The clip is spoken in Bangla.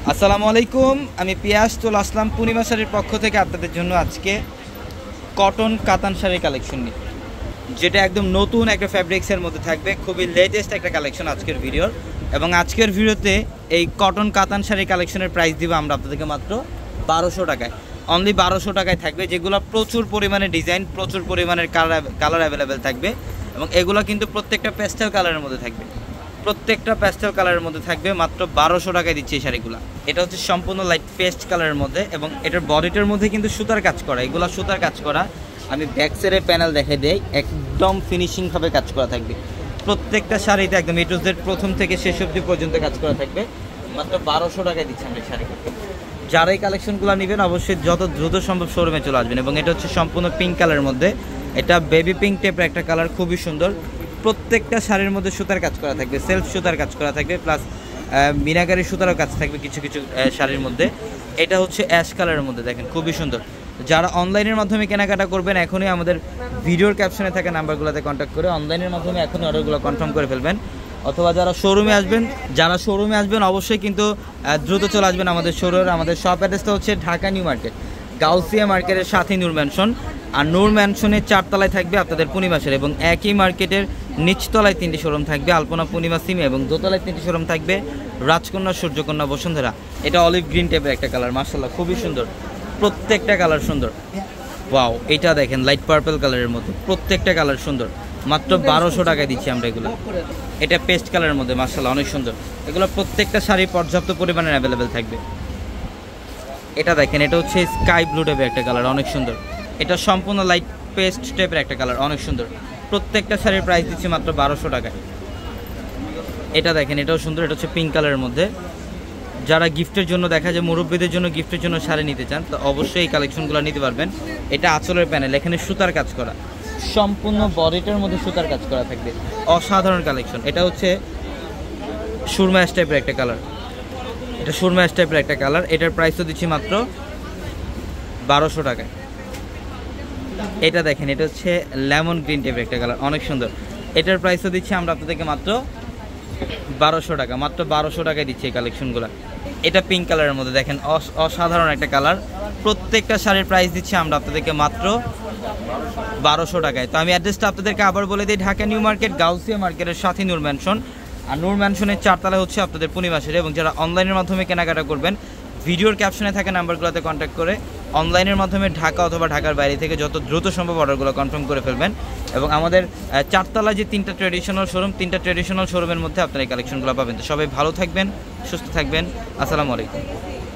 আসসালামু আলাইকুম, আমি পিয়াস চলে আসলাম পূর্ণিমা শাড়ির পক্ষ থেকে আপনাদের জন্য আজকে কটন কাতান শাড়ির কালেকশন নিয়ে, যেটা একদম নতুন একটা ফ্যাব্রিক্সের মধ্যে থাকবে, খুবই লেটেস্ট একটা কালেকশন আজকের ভিডিওর। এবং আজকের ভিডিওতে এই কটন কাতান শাড়ির কালেকশনের প্রাইস দিব আমরা আপনাদেরকে মাত্র 1200 টাকায়, অনলি 1200 টাকায় থাকবে, যেগুলো প্রচুর পরিমাণে ডিজাইন, প্রচুর পরিমাণের কালার অ্যাভেলেবেল থাকবে। এবং এগুলো কিন্তু প্রত্যেকটা প্যাস্টেল কালারের মধ্যে থাকবে, প্রত্যেকটা প্যাস্টেল কালারের মধ্যে থাকবে। মাত্র 1200 টাকায় দিচ্ছে এই শাড়িগুলো। এটা হচ্ছে সম্পূর্ণ লাইট পেস্ট কালারের মধ্যে এবং এটার বডিটার মধ্যে কিন্তু সুতার কাজ করা, এগুলো সুতার কাজ করা। আমি ব্যাক সাইডের প্যানেল দেখাই দেই, একদম ফিনিশিংভাবে কাজ করা থাকবে। প্রত্যেকটা শাড়িতে একদম A to Z প্রথম থেকে শেষ অবধি পর্যন্ত কাজ করা থাকবে। মাত্র 1200 টাকায় দিচ্ছি আমরা এই শাড়িগুলো। যারা এই কালেকশনগুলো নেবেন অবশ্যই যত দ্রুত সম্ভব শোরুমে চলে আসবেন। এবং এটা হচ্ছে সম্পূর্ণ পিঙ্ক কালারের মধ্যে, এটা বেবি পিঙ্ক টাইপের একটা কালার, খুবই সুন্দর। প্রত্যেকটা শাড়ির মধ্যে সুতার কাজ করা থাকবে, সেলফ সুতার কাজ করা থাকবে, প্লাস মিনাকারি সুতারও কাজ থাকবে কিছু কিছু শাড়ির মধ্যে। এটা হচ্ছে অ্যাশ কালারের মধ্যে, দেখেন খুবই সুন্দর। যারা অনলাইনের মাধ্যমে কেনাকাটা করবেন এখনই আমাদের ভিডিওর ক্যাপশনে থাকা নাম্বারগুলোতে কন্ট্যাক্ট করে অনলাইনের মাধ্যমে এখনই অর্ডারগুলো কনফার্ম করে ফেলবেন। অথবা যারা শোরুমে আসবেন অবশ্যই কিন্তু দ্রুত চলে আসবেন আমাদের শোরুমে। আমাদের শপ অ্যাড্রেসটা হচ্ছে ঢাকা নিউ মার্কেট, গাউসিয়া মার্কেটের সাথে নূর ম্যানশন। আর নূর ম্যানশনের 4 তলায় থাকবে আপনাদের পূর্ণিমা শাড়ি, এবং একই মার্কেটের নিচতলায় 3টি শোরুম থাকবে, আলপনা, পূর্ণিমা, সিমে, এবং দোতলায় 3টি শোরুম থাকবে, রাজকন্যা, সূর্যকন্যা, বসুন্ধরা। এটা অলিভ গ্রিন টাইপের একটা কালার, মাশাআল্লাহ খুবই সুন্দর, প্রত্যেকটা কালার সুন্দর। ওয়াও, এটা দেখেন লাইট পার্পল কালারের মধ্যে, প্রত্যেকটা কালার সুন্দর। মাত্র 1200 টাকায় দিচ্ছি আমরা এগুলো। এটা পেস্ট কালারের মধ্যে, মাশাআল্লাহ অনেক সুন্দর। এগুলো প্রত্যেকটা শাড়ি পর্যাপ্ত পরিমাণে অ্যাভেলেবেল থাকবে। এটা দেখেন, এটা হচ্ছে স্কাই ব্লু টাইপের একটা কালার, অনেক সুন্দর। এটা সম্পূর্ণ লাইট পেস্ট টাইপের একটা কালার, অনেক সুন্দর। প্রত্যেকটা শাড়ির প্রাইস দিচ্ছি মাত্র 1200 টাকায়। এটা দেখেন, এটাও সুন্দর, এটা হচ্ছে পিঙ্ক কালারের মধ্যে। যারা গিফটের জন্য, দেখা যায় মুরব্বীদের জন্য গিফটের জন্য শাড়ি নিতে চান, তো অবশ্যই এই কালেকশনগুলো নিতে পারবেন। এটা আঁচলের প্যানেল, এখানে সুতার কাজ করা, সম্পূর্ণ বডিটার মধ্যে সুতার কাজ করা থাকবে, অসাধারণ কালেকশন। এটা হচ্ছে সুরমা অ্যাশ টাইপের একটা কালার, এটা সুরমা অ্যাশ টাইপের একটা কালার। এটার প্রাইসও দিচ্ছি মাত্র 1200 টাকায়। এটা দেখেন, এটা হচ্ছে লেমন গ্রিন টাইপের একটা কালার, অনেক সুন্দর। এটার প্রাইসও দিচ্ছি আমরা আপনাদেরকে মাত্র 1200 টাকা, মাত্র 1200 টাকায় দিচ্ছি এই কালেকশনগুলো। এটা পিঙ্ক কালারের মধ্যে, দেখেন অসাধারণ একটা কালার। প্রত্যেকটা শাড়ির প্রাইস দিচ্ছি আমরা আপনাদেরকে মাত্র 1200 টাকায়। তো আমি অ্যাড্রেসটা আপনাদেরকে আবার বলে দিই, ঢাকা নিউ মার্কেট, গাউসিয়া মার্কেটের সাথে নূর ম্যানশন। আর নূর ম্যানশনের 4 তলায় হচ্ছে আপনাদের পূর্ণিমা শাড়ি। এবং যারা অনলাইনের মাধ্যমে কেনাকাটা করবেন, ভিডিওর ক্যাপশনে থাকা নাম্বারগুলোতে কন্ট্যাক্ট করে অনলাইনের মাধ্যমে ঢাকা অথবা ঢাকার বাইরে থেকে যত দ্রুত সম্ভব অর্ডারগুলো কনফার্ম করে ফেলবেন। এবং আমাদের 4 তলায় যে 3টা ট্রেডিশনাল শোরুম, 3টা ট্রেডিশনাল শোরুমের মধ্যে আপনারা এই কালেকশনগুলো পাবেন। তো সবাই ভালো থাকবেন, সুস্থ থাকবেন, আসসালামু আলাইকুম।